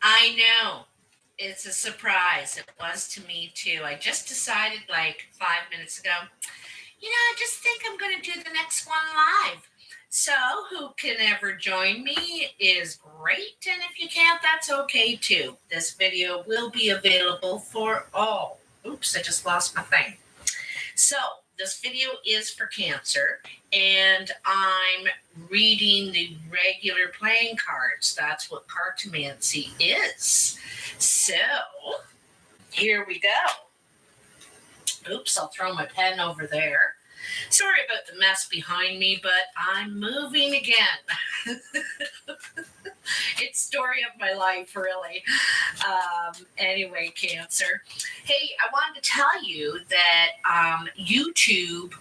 I know. It's a surprise. It was to me too. I just decided like 5 minutes ago, I just think I'm going to do the next one live. So, who can ever join me is great. And if you can't, that's okay too. This video will be available for all. Oops, I just lost my thing. So, this video is for Cancer, and I'm reading the regular playing cards. That's what Cartomancy is. So, here we go. Oops, I'll throw my pen over there. Sorry about the mess behind me, but I'm moving again. It's story of my life, really. Anyway, Cancer. Hey, I wanted to tell you that YouTube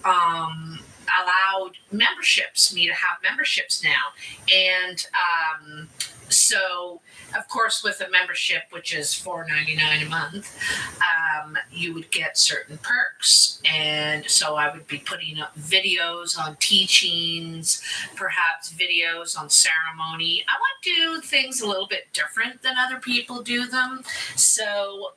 allowed memberships, me to have memberships now. And so, of course, with a membership, which is $4.99 a month, you would get certain perks. And so I would be putting up videos on teachings, perhaps videos on ceremony. I want to do things a little bit different than other people do them. So,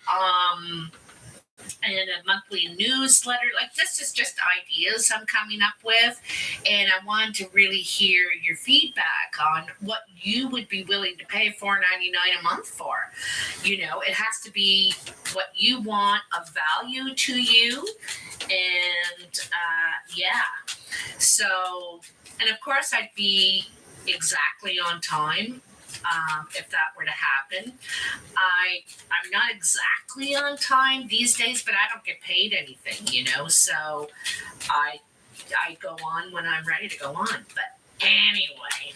and a monthly newsletter. Like, this is just ideas I'm coming up with, and I want to really hear your feedback on what you would be willing to pay $4.99 a month for. It has to be what you want, of value to you, and yeah. So, and of course, I'd be exactly on time. If that were to happen. I'm not exactly on time these days, but I don't get paid anything, so I go on when I'm ready to go on. But anyway,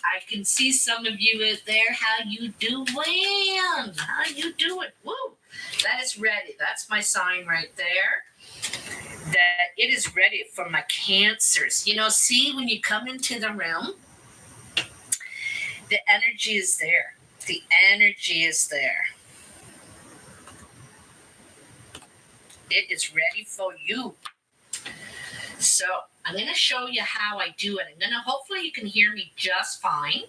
I can see some of you out there. How you doing? How you doing? Woo! That is ready. That's my sign right there. That it is ready for my Cancers. See, when you come into the room, the energy is there. The energy is there. It is ready for you. So I'm going to show you how I do it. Hopefully you can hear me just fine.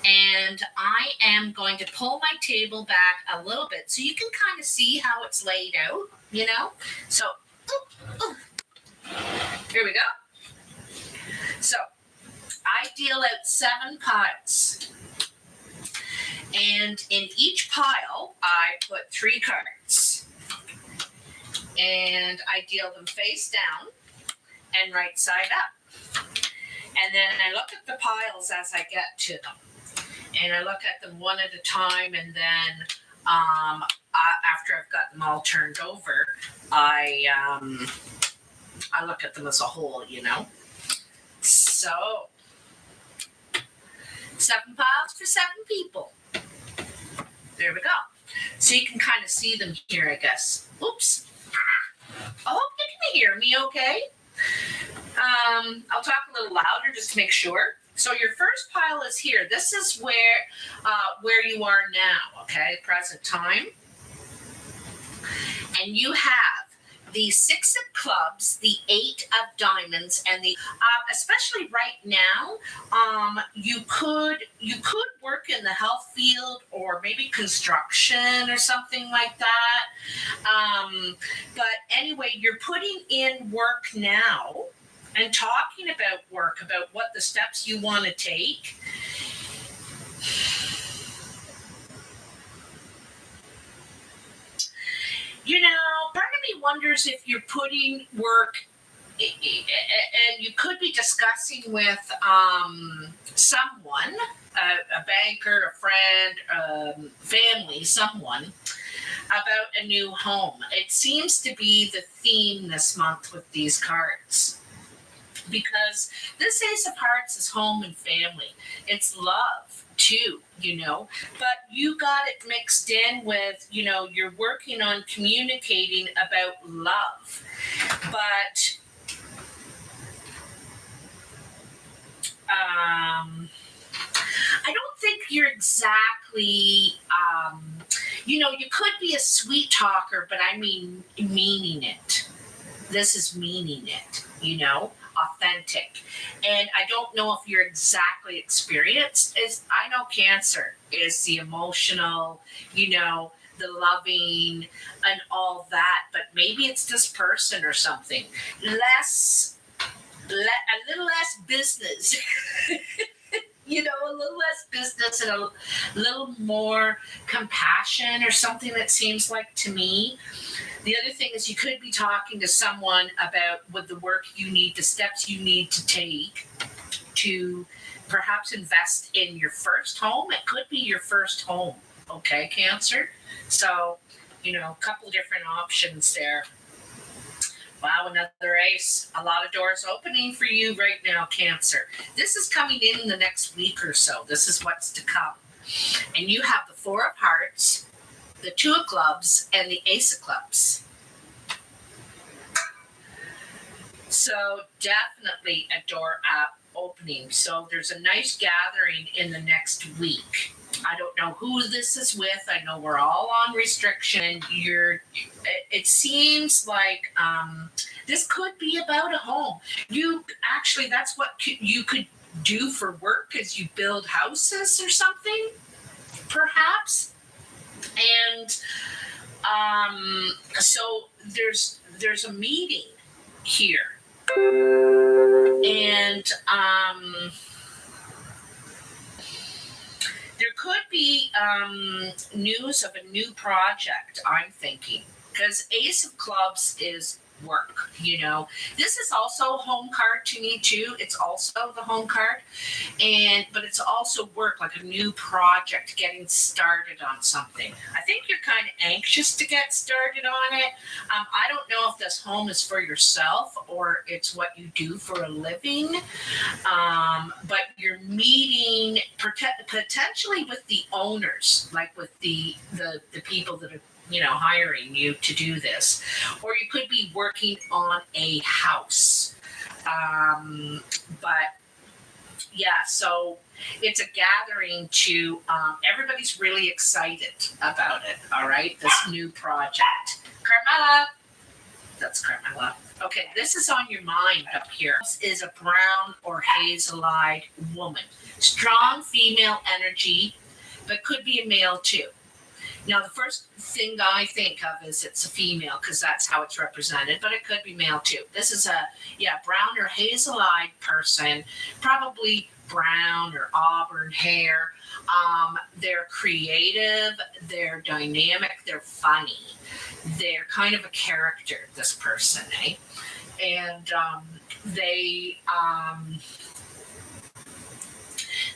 And I am going to pull my table back a little bit so you can kind of see how it's laid out, So, here we go. So, I deal out 7 piles. And in each pile, I put 3 cards. And I deal them face down and right side up. And then I look at the piles as I get to them. And I look at them one at a time, and then after I've got them all turned over, I look at them as a whole, So, 7 piles for 7 people. There we go. So you can kind of see them here, I guess. Oops. I hope you can hear me okay. I'll talk a little louder just to make sure. So your first pile is here. This is where you are now, okay, present time. And you have the 6 of clubs, the 8 of diamonds, and the especially right now, you could work in the health field or maybe construction or something like that. But anyway, you're putting in work now and talking about work, about what the steps you want to take. Part of me wonders if you're putting work, and you could be discussing with someone, a banker, a friend, family, someone, about a new home. It seems to be the theme this month with these cards. Because this Ace of Hearts is home and family. It's love, too, But you got it mixed in with, you're working on communicating about love. But I don't think you're exactly, you could be a sweet talker, but I mean meaning it. This is meaning it, authentic. And I don't know if you're exactly experienced as I know Cancer is the emotional, the loving and all that, but maybe it's this person or something. A little less business. A little less business and a little more compassion or something that seems like to me. The other thing is you could be talking to someone about what the work you need, the steps you need to take to perhaps invest in your first home. It could be your first home, okay, Cancer? So, a couple different options there. Wow, another ace. A lot of doors opening for you right now, Cancer. This is coming in the next week or so. This is what's to come. And you have the Four of Hearts, the Two of Clubs, and the Ace of Clubs. So definitely a door opening. So there's a nice gathering in the next week. I don't know who this is with. I know we're all on restriction. It seems like this could be about a home. That's what you could do for work is you build houses or something, perhaps. And so there's a meeting here. And there could be news of a new project, I'm thinking, because Ace of Clubs is work. This is also home card to me too. It's also the home card, but it's also work, like a new project, getting started on something. I think you're kind of anxious to get started on it. I don't know if this home is for yourself or it's what you do for a living, but you're meeting potentially with the owners, like with the people that are hiring you to do this, or you could be working on a house. But yeah, so it's a gathering to everybody's really excited about it. All right, this new project. Carmela, that's Carmela. Okay, this is on your mind up here. This is a brown or hazel-eyed woman, strong female energy, but could be a male too. Now, the first thing I think of is it's a female because that's how it's represented, but it could be male too. This is a brown or hazel-eyed person, probably brown or auburn hair. They're creative, they're dynamic, they're funny. They're kind of a character, this person, eh? And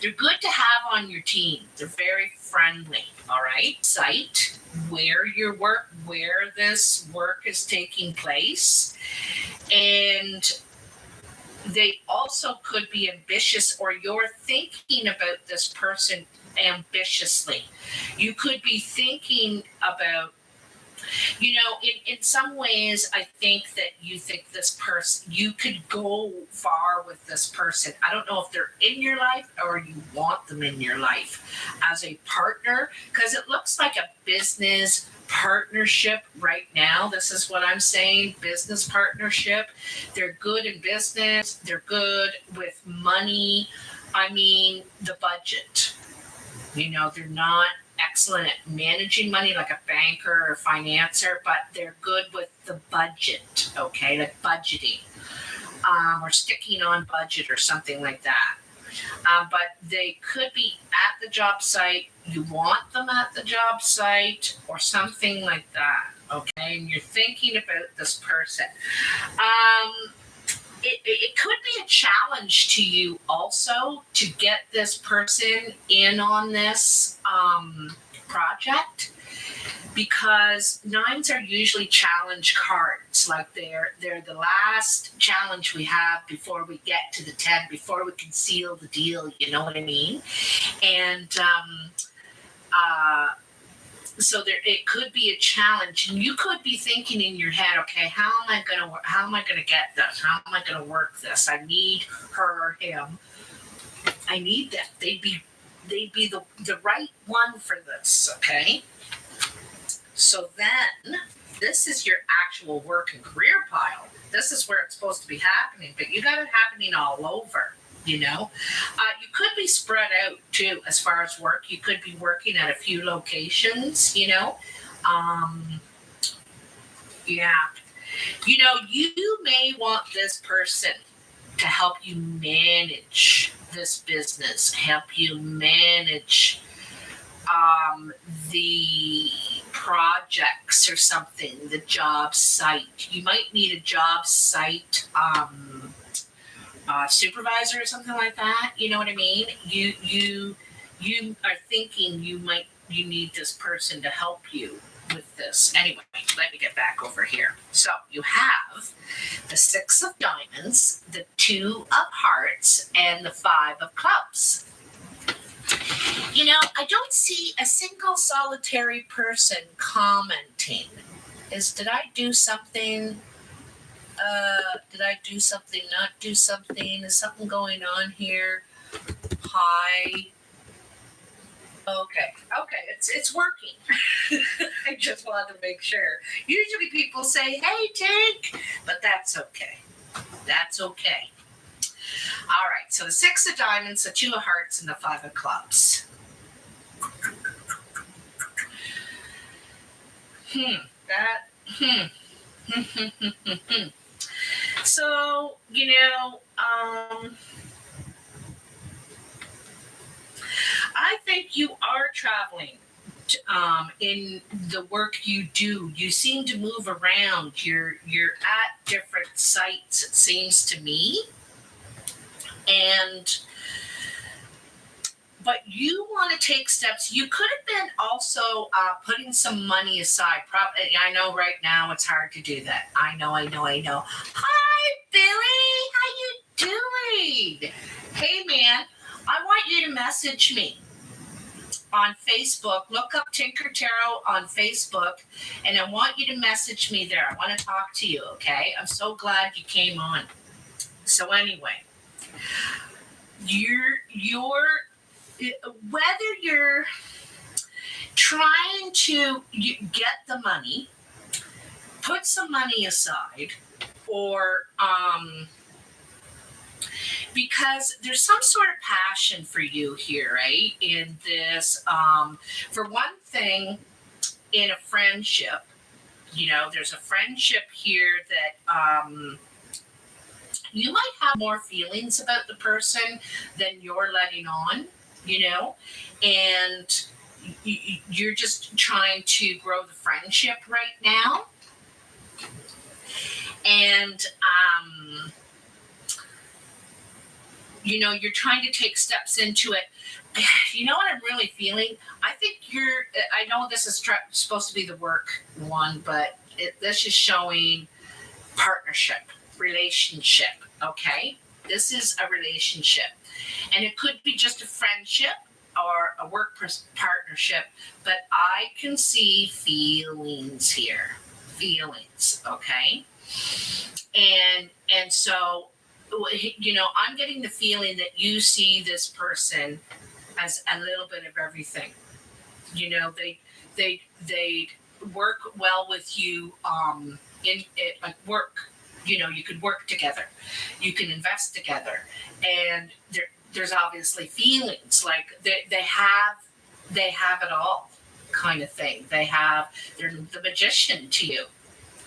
they're good to have on your team. They're very friendly, all right? Site where this work is taking place. And they also could be ambitious, or you're thinking about this person ambitiously. You could be thinking about, in some ways, I think that you think this person, you could go far with this person. I don't know if they're in your life or you want them in your life as a partner, because it looks like a business partnership right now. This is what I'm saying, business partnership. They're good in business. They're good with money. I mean, the budget. They're not excellent at managing money like a banker or financer, but they're good with the budget, okay, like budgeting, or sticking on budget or something like that. But they could be at the job site. You want them at the job site or something like that, okay, and you're thinking about this person. It could be a challenge to you also to get this person in on this project, because nines are usually challenge cards. Like they're the last challenge we have before we get to the 10, before we can seal the deal. You know what I mean? And so it could be a challenge, and you could be thinking in your head, okay, how am I gonna get this? How am I gonna work this? I need her or him. I need that. They'd be the right one for this, okay? So then This is your actual work and career pile. This is where it's supposed to be happening, but you got it happening all over. You could be spread out too as far as work. You could be working at a few locations. Um, yeah. You may want this person to help you manage this business, help you manage the projects or something, the job site. You might need a job site supervisor or something like that. You know what I mean? You are thinking you need this person to help you with this. Anyway, let me get back over here. So you have the 6 of diamonds, the 2 of hearts, and the 5 of clubs. I don't see a single solitary person commenting. Did I do something? Did I do something? Not do something? Is something going on here? Hi. Okay, it's working. I just wanted to make sure. Usually people say, "Hey, Tank," but that's okay. That's okay. All right, so the 6 of diamonds, the 2 of hearts, and the 5 of clubs. So, I think you are traveling in the work you do. You seem to move around. You're at different sites, it seems to me. But you want to take steps. You could have been also putting some money aside. Probably, I know right now it's hard to do that. I know. Hi, Billy. How you doing? Hey, man. I want you to message me on Facebook. Look up Tinker Tarot on Facebook, and I want you to message me there. I want to talk to you, okay? I'm so glad you came on. So anyway, whether you're trying to get the money, put some money aside, or because there's some sort of passion for you here, right? In this, for one thing, in a friendship, there's a friendship here that you might have more feelings about the person than you're letting on, and you're just trying to grow the friendship right now. And, you're trying to take steps into it. You know what I'm really feeling? I think I know this is supposed to be the work one, but this is showing partnership, relationship, okay? This is a relationship. And it could be just a friendship or a work partnership, but I can see feelings here. Feelings, okay? And so, I'm getting the feeling that you see this person as a little bit of everything. They work well with you in it, like work. You could work together, you can invest together, and there's obviously feelings like they have it all, kind of thing. They're the magician to you,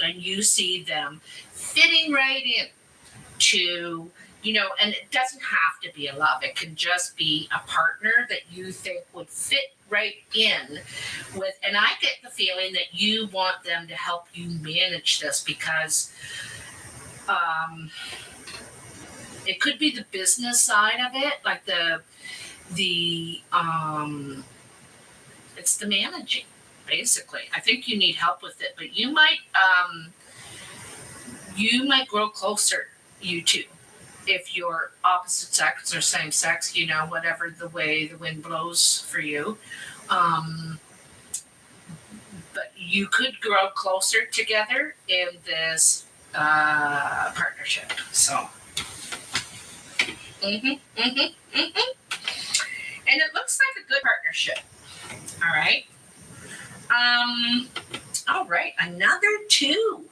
and you see them fitting right in to, and it doesn't have to be a love. It can just be a partner that you think would fit right in with. And I get the feeling that you want them to help you manage this because it could be the business side of it, like it's the managing, basically. I think you need help with it, but you might grow closer, you two, if you're opposite sex or same sex, whatever the way the wind blows for you. But you could grow closer together in this partnership. So, and it looks like a good partnership. All right. All right, another two.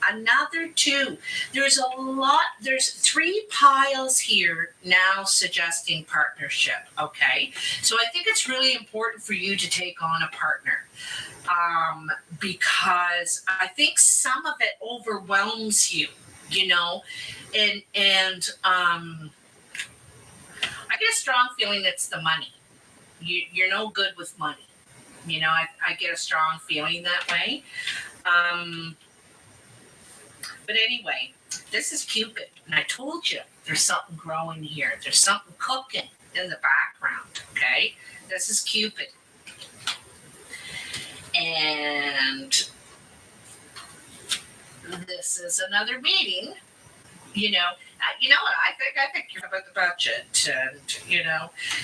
Another two. There's a lot, there's three piles here now suggesting partnership. Okay. So I think it's really important for you to take on a partner. Because I think some of it overwhelms you, you know, and I get a strong feeling it's the money. You're no good with money. I get a strong feeling that way. Um, but anyway, this is Cupid. And I told you there's something growing here. There's something cooking in the background. Okay. This is Cupid. And this is another meeting. What I think you're about the budget and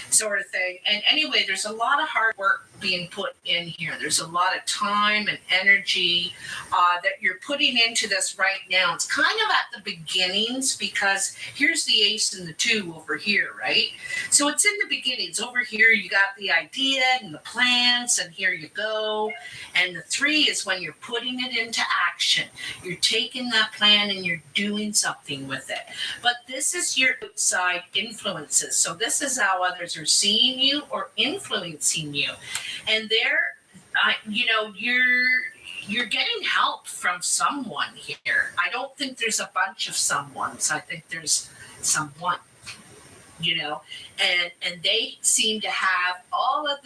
sort of thing. And anyway, there's a lot of hard work being put in here. There's a lot of time and energy that you're putting into this right now. It's kind of at the beginnings because here's the ace and the two over here, right? So it's in the beginnings. Over here, you got the idea and the plans, and here you go. And the three is when you're putting it into action. You're taking that plan and you're doing something with it. But this is your outside influences. So this is how others are seeing you or influencing you. And you're getting help from someone here. I don't think there's a bunch of someones. I think there's someone, and they seem to have all of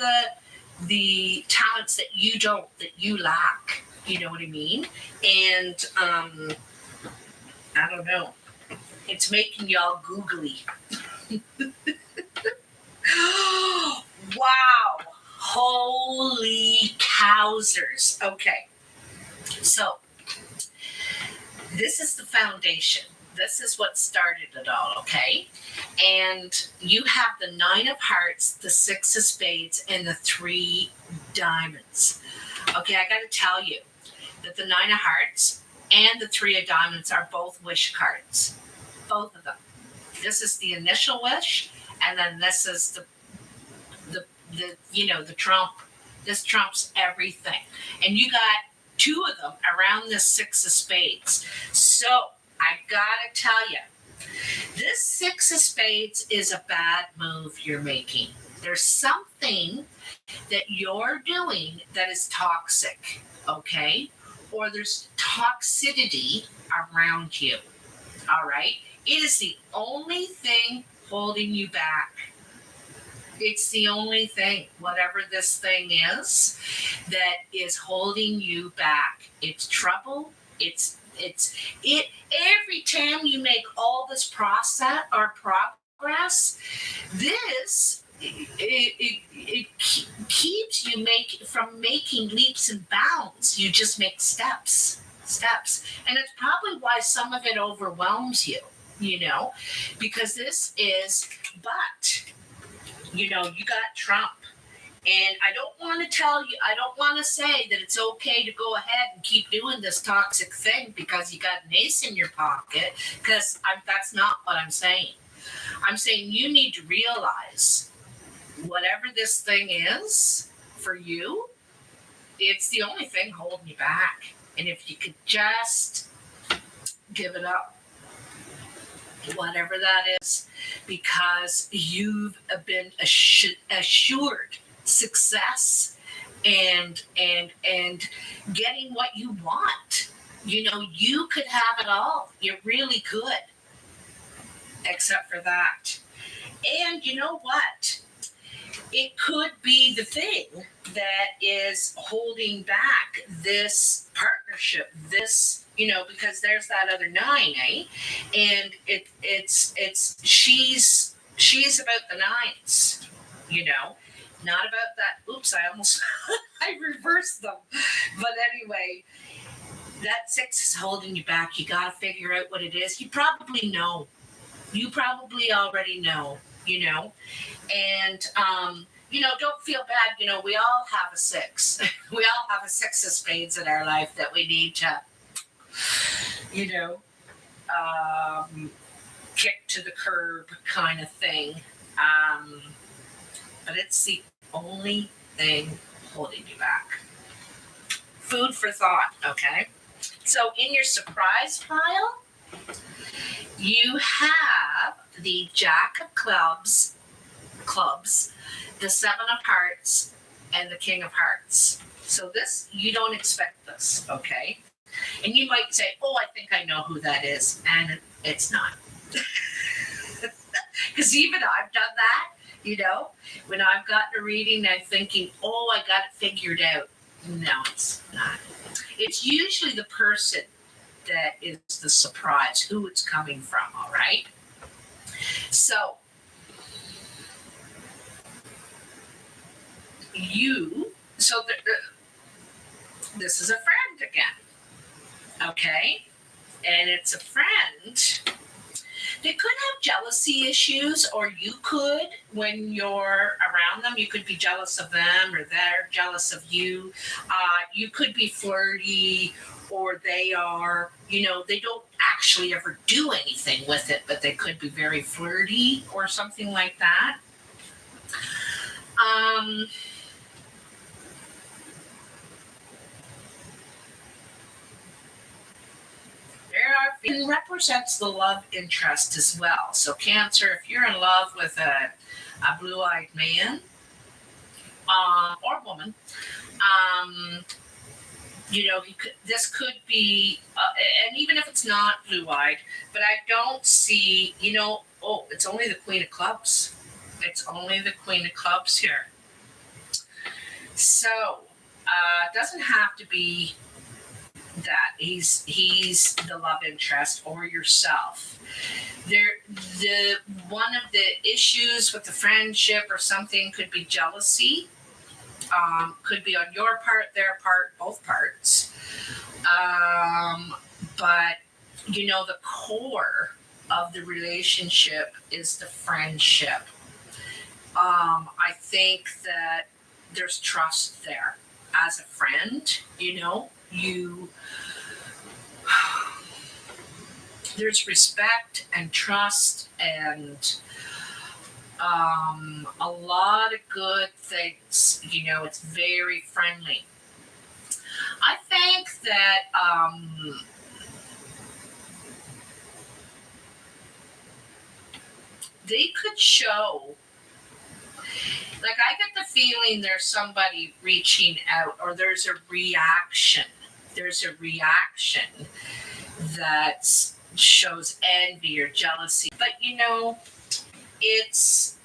the talents that you don't, that you lack. You know what I mean? And I don't know. It's making y'all googly. Wow. Holy cowsers. Okay. So this is the foundation. This is what started it all, okay? And you have the 9 of hearts, the 6 of spades, and the 3 diamonds. Okay, I got to tell you that the 9 of hearts and the 3 of diamonds are both wish cards. Both of them. This is the initial wish, and then this is the trump. This trumps everything. And you got 2 of them around this 6 of spades. So I gotta tell you, this 6 of spades is a bad move you're making. There's something that you're doing that is toxic, okay? Or there's toxicity around you, all right? It is the only thing holding you back. It's the only thing, whatever this thing is, that is holding you back. It's trouble. It's every time you make all this process or progress, this it keeps you from making leaps and bounds. You just make steps, and it's probably why some of it overwhelms you. Because this is, but you got Trump. And I don't want to say that it's okay to go ahead and keep doing this toxic thing because you got an ace in your pocket, because that's not what I'm saying. I'm saying you need to realize whatever this thing is for you, it's the only thing holding you back. And if you could just give it up, whatever that is, because you've been assured success and getting what you want. You could have it all. You really could, except for that. And you know what? It could be the thing that is holding back this partnership, because there's that other 9, eh? And she's about the 9s, not about that. Oops, I reversed them. But anyway, that 6 is holding you back. You got to figure out what it is. You probably know. You probably already know, and, don't feel bad. We all have a 6. We all have a 6 of spades in our life that we need to, kick to the curb kind of thing. But it's the only thing holding you back. food for thought, okay? So in your surprise pile, you have the Jack of clubs, the Seven of Hearts, and the King of Hearts. So this, you don't expect this, okay? And you might say, oh, I think I know who that is. And it's not. Because even I've done that, when I've gotten a reading, I'm thinking, oh, I got it figured out. No, it's not. It's usually the person that is the surprise, who it's coming from, all right? So, this is a friend again, okay? And it's a friend. They could have jealousy issues, or you could, when you're around them, you could be jealous of them, or they're jealous of you. You could be flirty, or they are, they don't actually ever do anything with it, but they could be very flirty or something like that. It represents the love interest as well. So Cancer, if you're in love with a blue-eyed man or woman, this could be, and even if it's not blue-eyed, but I don't see, it's only the Queen of Clubs. It's only the Queen of Clubs here. So it doesn't have to be that he's the love interest or yourself. One of the issues with the friendship or something could be jealousy. Could be on your part, their part, both parts. But the core of the relationship is the friendship. I think that there's trust there as a friend. There's respect and trust and a lot of good things. It's very friendly. I think that they could show, like, I get the feeling there's somebody reaching out, or there's a reaction. There's a reaction that shows envy or jealousy. But it's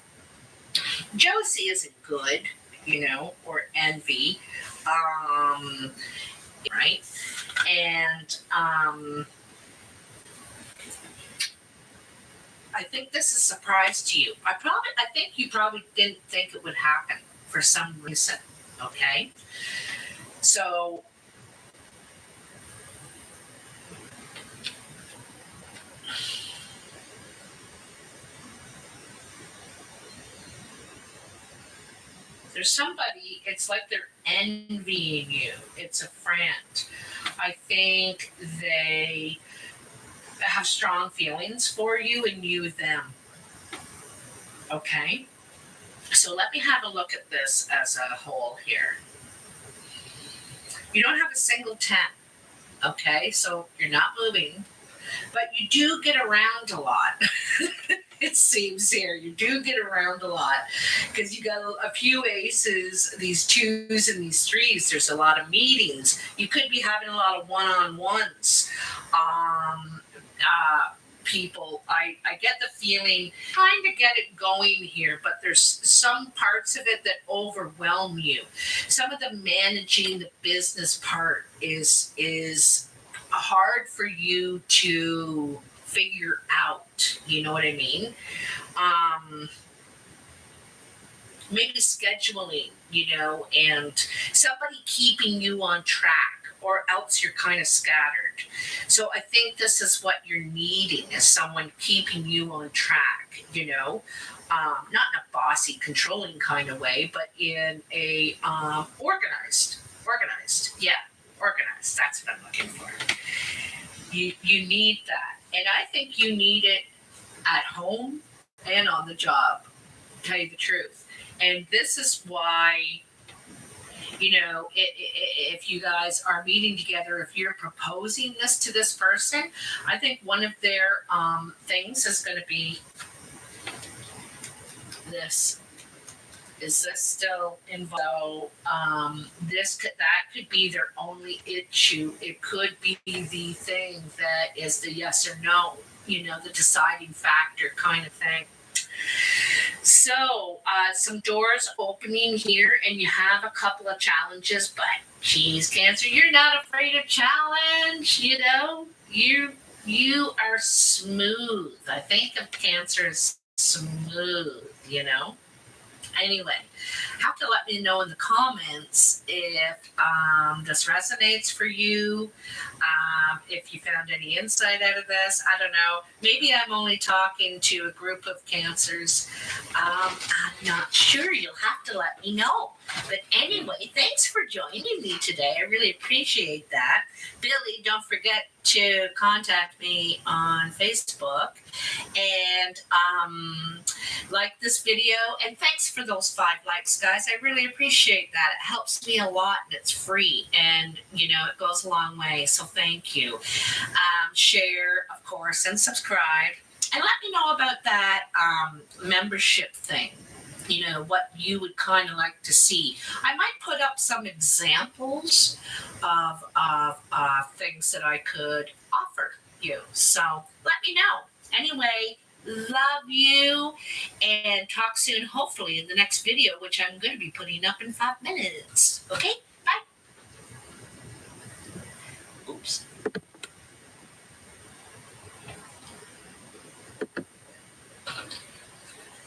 jealousy isn't good, or envy, right? And I think this is a surprise to you. I think you probably didn't think it would happen for some reason. Okay, so there's somebody, it's like they're envying you. It's a friend. I think they have strong feelings for you and you them. Okay? So let me have a look at this as a whole here. You don't have a single 10. Okay? So you're not moving. But you do get around a lot. It seems here. You do get around a lot because you got a few aces, these twos and these threes. There's a lot of meetings. You could be having a lot of one-on-ones. People, I get the feeling, trying to get it going here, but there's some parts of it that overwhelm you. Some of the managing the business part is hard for you to figure out. You know what I mean? Maybe scheduling, and somebody keeping you on track, or else you're kind of scattered. So I think this is what you're needing, is someone keeping you on track, not in a bossy, controlling kind of way, but in a organized. Yeah, organized. That's what I'm looking for. You need that. And I think you need it at home and on the job, to tell you the truth. And this is why if you guys are meeting together, if you're proposing this to this person, I think one of their things is going to be this. Is this still involved? That could be their only issue. It could be the thing that is the yes or no, the deciding factor kind of thing. So, some doors opening here, and you have a couple of challenges, but geez, Cancer, you're not afraid of challenge, you are smooth. I think of Cancer as smooth. Anyway, have to let me know in the comments if this resonates for you, if you found any insight out of this. I don't know. Maybe I'm only talking to a group of Cancers. I'm not sure. You'll have to let me know. But anyway, thanks for joining me today. I really appreciate that. Billy, don't forget to contact me on Facebook and like this video. And thanks for those 5 likes, guys. I really appreciate that. It helps me a lot, and it's free, and it goes a long way. So thank you. Share, of course, and subscribe, and let me know about that membership thing. What you would kind of like to see. I might put up some examples of things that I could offer you. So let me know. Anyway, love you, and talk soon, hopefully in the next video, which I'm going to be putting up in 5 minutes. Okay?